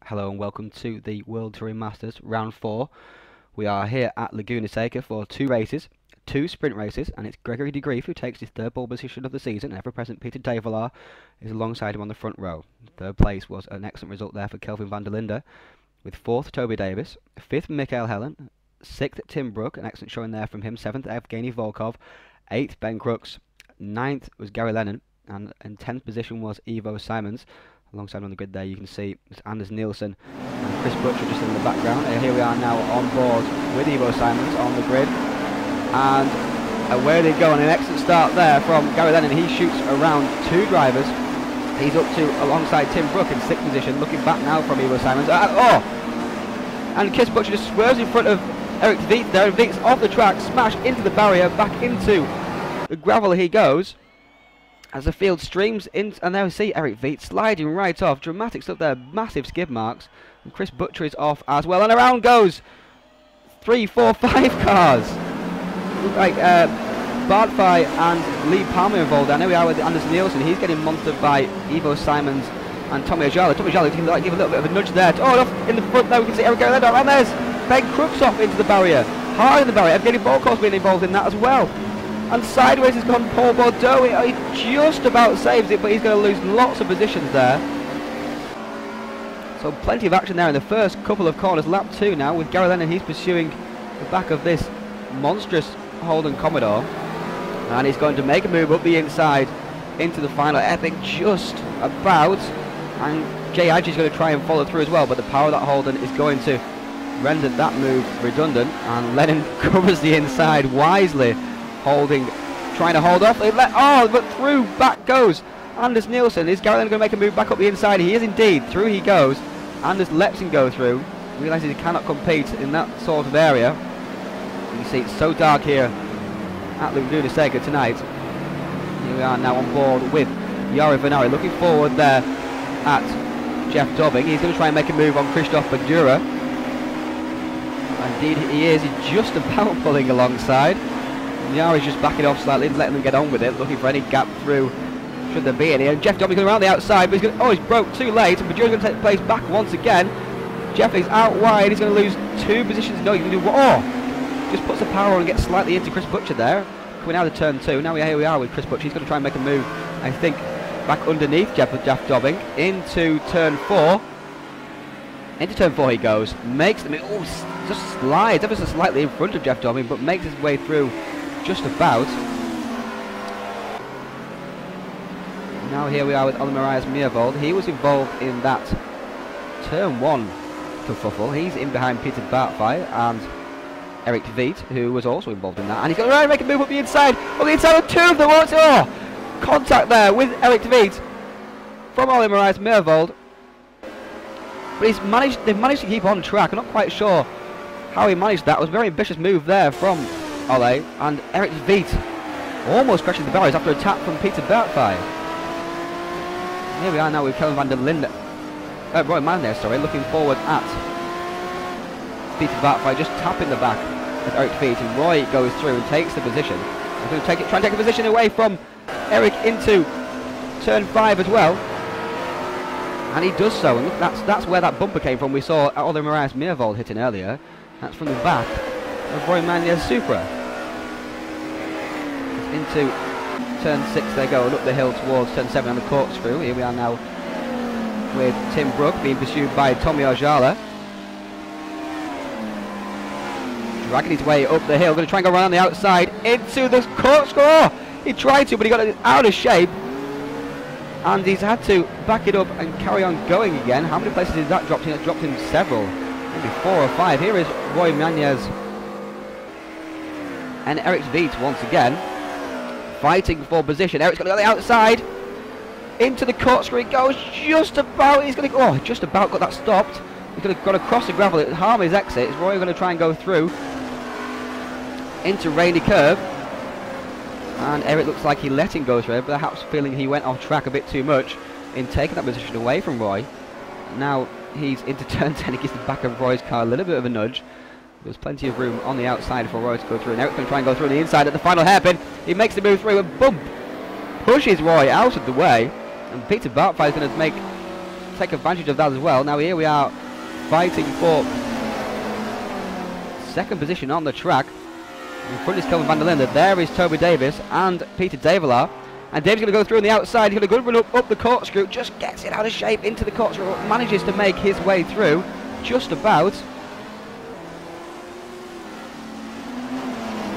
Hello and welcome to the World Touring Masters Round 4. We are here at Laguna Seca for two races, two sprint races, and it's Gregory de Grief who takes his third pole position of the season. Ever-present Peter Develar is alongside him on the front row. Third place was an excellent result there for Kelvin van der Linde, with fourth Toby Davis, fifth Ryan Callan, sixth Tim Brook, an excellent showing there from him, seventh Evgeny Volkov, eighth Ben Crooks, ninth was Gary Lennon, and in 10th position was Ivo Simons. Alongside on the grid there you can see Anders Nielsen and Chris Butcher just in the background. Here we are now on board with Ivo Simons on the grid, and away they go on an excellent start there from Gary Lennon. He shoots around two drivers. He's up to alongside Tim Brook in 6th position, looking back now from Ivo Simons. And Chris Butcher just swerves in front of Eric Veet there. Veet's off the track, smash into the barrier, back into the gravel he goes. As the field streams in, and there we see Eric Veet sliding right off. Dramatic stuff there, massive skid marks. And Chris Butcher is off as well, and around goes 3, 4, 5 cars. Look like Bartfai and Lee Palmer involved. I know we are with Anders Nielsen. He's getting monstered by Ivo Simons and Tommy Ojala. Tommy Ojala can give a little bit of a nudge there. Oh, off in the front there we can see Eric Gary Lennon, and there's Ben Crooks off into the barrier. Hard in the barrier. Evgeny Volkov's been involved in that as well. And sideways has gone Paul Bordeaux. He just about saves it, but he's going to lose lots of positions there. So plenty of action there in the first couple of corners. Lap 2 now with Gary Lennon. He's pursuing the back of this monstrous Holden Commodore. And he's going to make a move up the inside into the final. Epic just about. And Jay Adge is going to try and follow through as well, but the power of that Holden is going to render that move redundant. And Lennon covers the inside wisely. Trying to hold off. But through back goes Anders Nielsen. Is Gary Lennon going to make a move back up the inside? He is indeed. Through he goes. Anders lets him go through. Realises he cannot compete in that sort of area. You can see it's so dark here at Laguna Seca tonight. Here we are now on board with Jari Vinnari. Looking forward there at Jeff Dobbing. He's going to try and make a move on Christoph Badura. Indeed he is. He's just about pulling alongside. Yari's just backing off slightly, letting them get on with it, looking for any gap through should there be any. And Jeff Dobbins going around the outside, but he's broke too late, and Badura's going to take the place back once again. Jeff is out wide, he's going to lose 2 positions. No, he's going to do just puts the power on and gets slightly into Chris Butcher there. Coming out of turn 2, now here we are with Chris Butcher. He's going to try and make a move, I think, back underneath Jeff Dobbing into turn 4. Into turn 4 he goes, makes the move, just slides ever so slightly in front of Jeff Dobbing, but makes his way through just about. Now here we are with Ole Marias Meervold. He was involved in that turn 1 kerfuffle. He's in behind Peter Bartfai and Eric Veet, who was also involved in that. And he's going to make a move up the inside. Up the inside with 2 of them. Contact there with Eric Veet from Ole Marias Meervold. But they've managed to keep on track. I'm not quite sure how he managed that. It was a very ambitious move there from Ole, and Eric Veet almost crashes the barriers after a tap from Peter Bartfai. Here we are now with Kelvin van der Linde, Roy Mann there, sorry, looking forward at Peter Bartfai, just tapping the back of Eric Veet, and Roy goes through and takes the position. He's going to try and take the position away from Eric into turn 5 as well. And he does so, and look, that's where that bumper came from. We saw Ole Marias Meervold hitting earlier. That's from the back of Roy Mannia's Supra. Into turn 6 they go, and up the hill towards turn 7 on the corkscrew. Here we are now with Tim Brook being pursued by Tommy Ojala. Dragging his way up the hill, going to try and go around the outside into the corkscrew. He tried to, but he got it out of shape. And he's had to back it up and carry on going again. How many places did that drop him? It dropped him several, maybe 4 or 5. Here is Roy Mannia's and Eric Veet once again fighting for position. Eric's going to go the outside into the corkscrew. It goes just about. He's going to just about got that stopped. He's going to go across the gravel. It harm his exit. Is Roy going to try and go through into Rainy Curve? And Eric looks like he let him go through, perhaps feeling he went off track a bit too much in taking that position away from Roy. Now he's into turn 10. He gives the back of Roy's car a little bit of a nudge. There's plenty of room on the outside for Roy to go through, and Eric's going to try and go through on the inside at the final hairpin. He makes the move through and boom! Pushes Roy out of the way, and Peter Bartfai is going to make take advantage of that as well. Now here we are fighting for second position on the track. In front is Kelvin van der Linde. There is Toby Davis and Peter Davelaar. And Davis going to go through on the outside. He's going to go run up the corkscrew. Just gets it out of shape into the corkscrew. Manages to make his way through. Just about.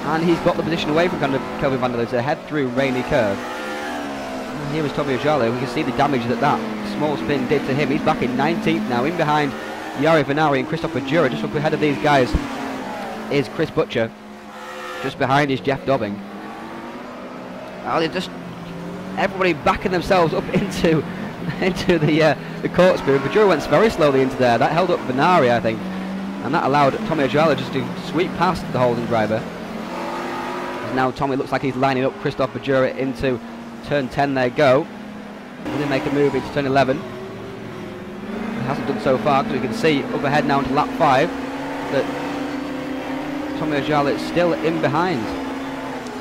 And he's got the position away from Kelvin van der Linde to head through Rainy Curve. And here is Tommy Ojala. We can see the damage that small spin did to him. He's back in 19th now. In behind Jari Vinnari and Christopher Jura. Just up ahead of these guys is Chris Butcher. Just behind is Jeff Dobbing. Oh, they're just everybody backing themselves up into the corkscrew. Bajura went very slowly into there. That held up Vinnari, I think, and that allowed Tommy Ojala just to sweep past the holding driver. Now Tommy looks like he's lining up Christoph Bajura into turn 10. They go. Will they make a move into turn 11? He hasn't done so far, because we can see up ahead now into lap 5 that Tommy Ojala is still in behind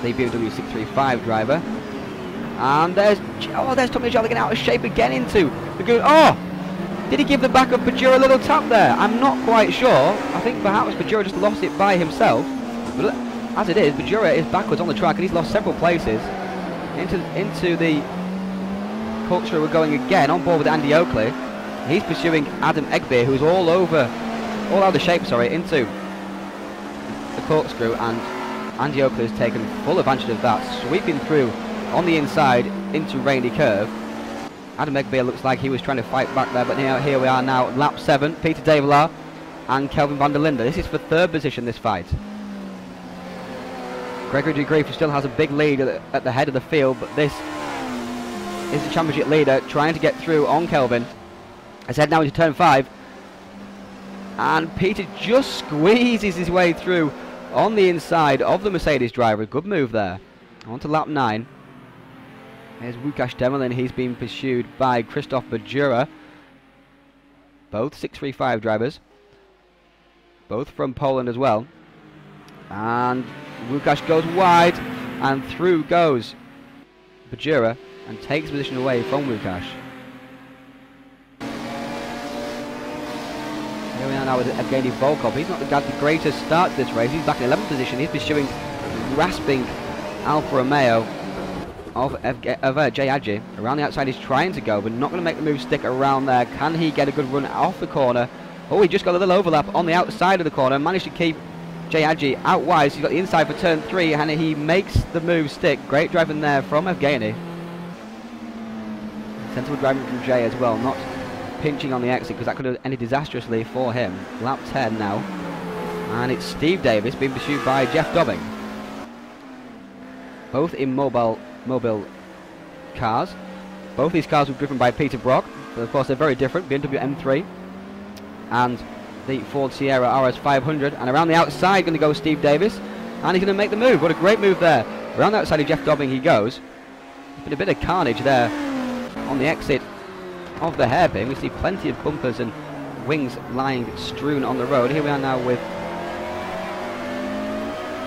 the BMW 635 driver. And there's Tommy Ojala getting out of shape again into the good. Oh! Did he give the back of Bajura a little tap there? I'm not quite sure. I think perhaps Bajura just lost it by himself. But as it is, Bajura is backwards on the track and he's lost several places. Into the corkscrew we're going again, on board with Andy Oakley. He's pursuing Adam Egbeer, who's all out of shape, into the corkscrew, and Andy Oakley has taken full advantage of that, sweeping through on the inside into Rainy Curve. Adam Egbeer looks like he was trying to fight back there, but here we are now, lap 7, Peter Davelaar and Kelvin van der Linde. This is for third position, this fight. Gregory de Grief still has a big lead at the head of the field, but this is the championship leader trying to get through on Kelvin. Let's head now into turn 5, and Peter just squeezes his way through on the inside of the Mercedes driver. Good move there. On to lap 9. Here's Łukasz Demelin. He's been pursued by Christoph Bajura. Both 635 drivers. Both from Poland as well. And Łukasz goes wide, and through goes Bajura and takes position away from Łukasz. Here we are now with Evgeny Volkov. He's not had the greatest start to this race. He's back in 11th position. He's pursuing, grasping Alfa Romeo of Jay Adji. Around the outside he's trying to go, but not going to make the move stick around there. Can he get a good run off the corner? Oh, he just got a little overlap on the outside of the corner. Managed to keep Jay Adji out wide. So he's got the inside for turn 3, and he makes the move stick. Great driving there from Evgeny. Sensible driving from Jay as well. Not pinching on the exit, because that could have ended disastrously for him. Lap 10 now, and it's Steve Davis being pursued by Jeff Dobbing. Both in mobile cars. Both these cars were driven by Peter Brock, but of course they're very different. BMW M3 and the Ford Sierra RS 500. And around the outside going to go Steve Davis, and he's going to make the move. What a great move there. Around the outside of Jeff Dobbing he goes. There's been a bit of carnage there on the exit of the hairpin. We see plenty of bumpers and wings lying strewn on the road. Here we are now with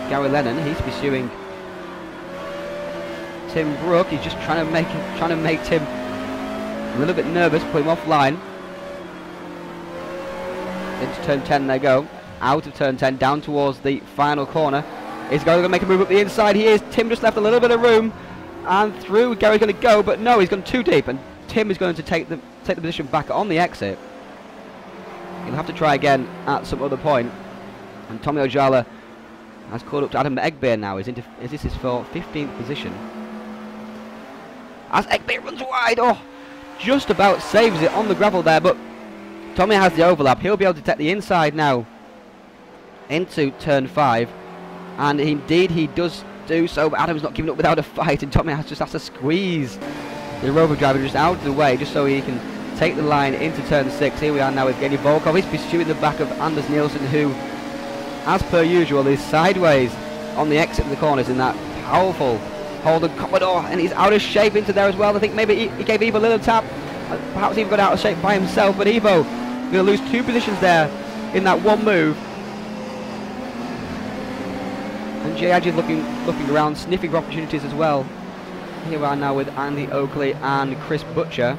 Gary Lennon. He's pursuing Tim Brook. He's just trying to make Tim a little bit nervous, put him offline. Into turn 10 they go. Out of turn 10, down towards the final corner. Is Gary going to make a move up the inside? He is. Tim just left a little bit of room, and through Gary's going to go, but no, he's gone too deep, and Tim is going to take the position back on the exit. He'll have to try again at some other point. And Tommy Ojala has caught up to Adam Egbeer now. This is for 15th position. As Egbeer runs wide, oh, just about saves it on the gravel there, but Tommy has the overlap. He'll be able to take the inside now into turn 5, and indeed he does do so, but Adam's not giving up without a fight, and Tommy just has to squeeze the Rover driver just out of the way, just so he can take the line into turn 6. Here we are now with Evgeny Volkov. He's pursuing the back of Anders Nielsen, who, as per usual, is sideways on the exit of the corners in that powerful Holden Commodore, and he's out of shape into there as well. I think maybe he gave Evo a little tap, perhaps even got out of shape by himself, but Evo going to lose 2 positions there in that one move. And Jay Adji looking around, sniffing for opportunities as well. Here we are now with Andy Oakley and Chris Butcher.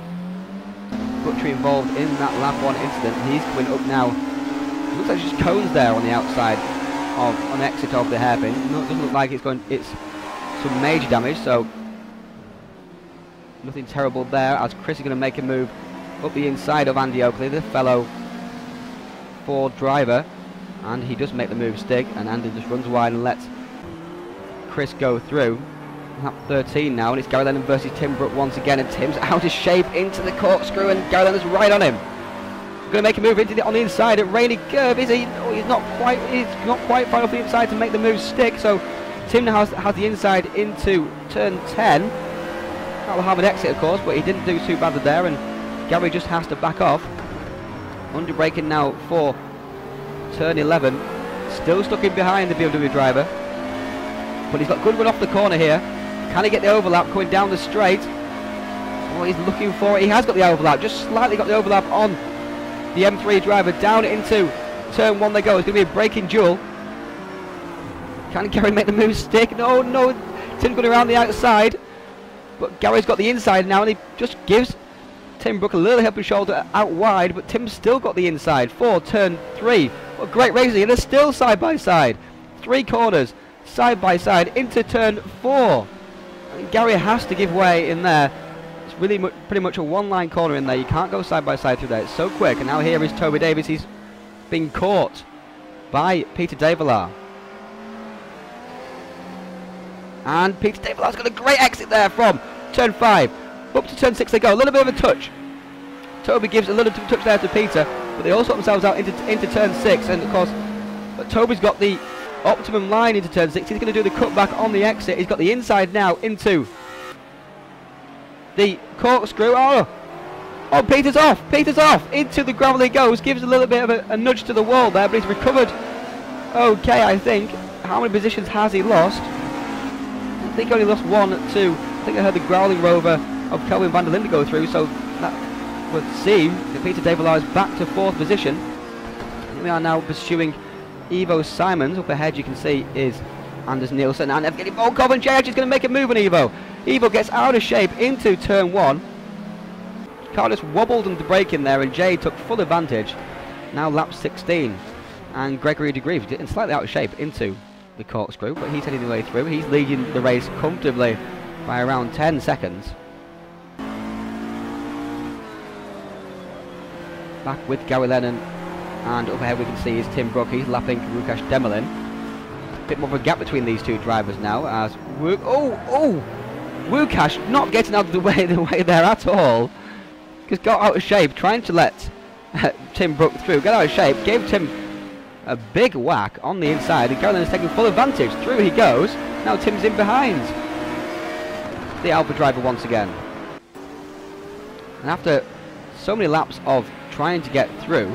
country involved in that lap 1 incident. He's coming up now. It looks like just cones there on the outside on the exit of the hairpin. No, it doesn't look like it's some major damage, so nothing terrible there, as Chris is going to make a move up the inside of Andy Oakley, the fellow Ford driver, and he does make the move stick, and Andy just runs wide and lets Chris go through. Lap 13 now, and it's Gary Lennon versus Tim Brook once again, and Tim's out of shape into the corkscrew, and Gary Lennon's right on him. Going to make a move on the inside at Rainy Curve, is he? Oh, he's not quite far off the inside to make the move stick, so Tim now has the inside into turn 10. That'll have an exit, of course, but he didn't do too badly there, and Gary just has to back off. Under braking now for turn 11. Still stuck in behind the BMW driver, but he's got good run off the corner here. Can he get the overlap coming down the straight? Oh, he's looking for it. He has got the overlap, just slightly got the overlap on the M3 driver. Down into turn 1 they go. It's going to be a braking duel. Can Gary make the move stick? No, Tim's going around the outside, but Gary's got the inside now, and he just gives Tim Brook a little helping shoulder out wide, but Tim's still got the inside for turn 3. What great racing, and they're still side by side. 3 corners, side by side, into turn 4. And Gary has to give way in there. It's really pretty much a one-line corner in there. You can't go side by side through there. It's so quick. And now here is Toby Davis. He's been caught by Peter Develar. And Peter Develar's got a great exit there from turn 5. Up to turn 6 they go. A little bit of a touch. Toby gives a little touch there to Peter, but they all sort themselves out into turn 6. And of course, Toby's got the optimum line into turn 6. He's going to do the cutback on the exit. He's got the inside now into the corkscrew. Oh, Peter's off. Peter's off. Into the gravel he goes. Gives a little bit of a nudge to the wall there, but he's recovered okay, I think. How many positions has he lost? I think he only lost 1, 2. I think I heard the growling rover of Kelvin van der Linde go through, so that would seem that Peter Develar is back to 4th position. And we are now pursuing Ivo Simons. Up ahead you can see is Anders Nielsen and Evgeny Volkov, and JH is going to make a move on Ivo. Ivo gets out of shape into turn 1. Car just wobbled under the brake in there, and Jay took full advantage. Now lap 16, and Gregory de Grief getting slightly out of shape into the corkscrew, but he's heading the way through. He's leading the race comfortably by around 10 seconds. Back with Gary Lennon, and up ahead we can see is Tim Brook. He's lapping Łukasz Demelin. A bit more of a gap between these two drivers now, as Łukasz not getting out of the way there at all. Just got out of shape, trying to let Tim Brook through. Got out of shape, gave Tim a big whack on the inside, and Gary Lennon's taking full advantage. Through he goes. Now Tim's in behind the Alpha driver once again. And after so many laps of trying to get through,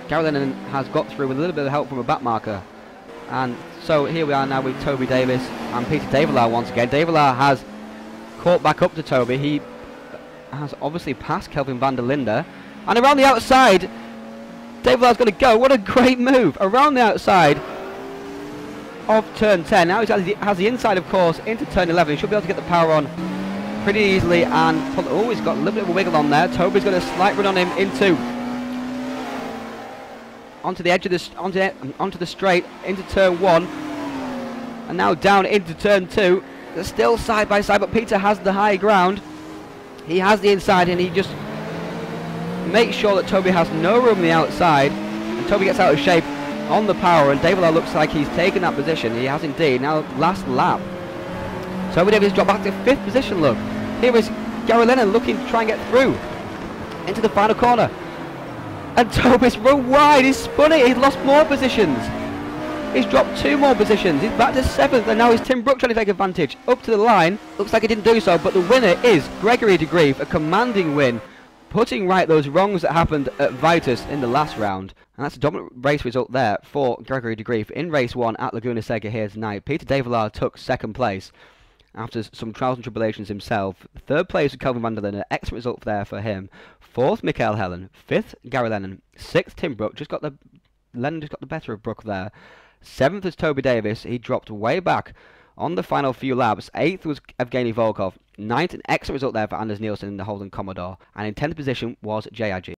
Gary Lennon has got through with a little bit of help from a back marker. And so here we are now with Toby Davis and Peter Develar once again. Develar has caught back up to Toby. He has obviously passed Kelvin van der Linde. And around the outside, Develar's going to go. What a great move. Around the outside of turn 10. Now he has the inside, of course, into turn 11. He should be able to get the power on pretty easily. And he's got a little bit of a wiggle on there. Toby's got a slight run on him onto the edge of this, onto the straight, into turn 1. And now down into turn 2. They're still side by side, but Peter has the high ground. He has the inside, and he just makes sure that Toby has no room on the outside, and Toby gets out of shape on the power, and Develar looks like he's taken that position. He has indeed. Now last lap, Toby Davis dropped back to 5th position. Look, here is Gary Lennon looking to try and get through into the final corner, and Toby's run wide. He's spun it. He's lost more positions. He's dropped 2 more positions. He's back to 7th, and now is Tim Brook trying to take advantage up to the line. Looks like he didn't do so, but the winner is Gregory de Grief, a commanding win, putting right those wrongs that happened at Vitus in the last round. And that's a dominant race result there for Gregory de Grief in race 1 at Laguna Seca here tonight. Peter Develar took 2nd place after some trials and tribulations himself. 3rd place with Kelvin van der Linde, excellent result there for him. 4th, Michael Helen. 5th, Gary Lennon. 6th, Tim Brook. Lennon just got the better of Brook there. 7th is Toby Davis. He dropped way back on the final few laps. 8th was Evgeny Volkov. Ninth, an excellent result there for Anders Nielsen in the Holden Commodore. And in 10th position was Jari.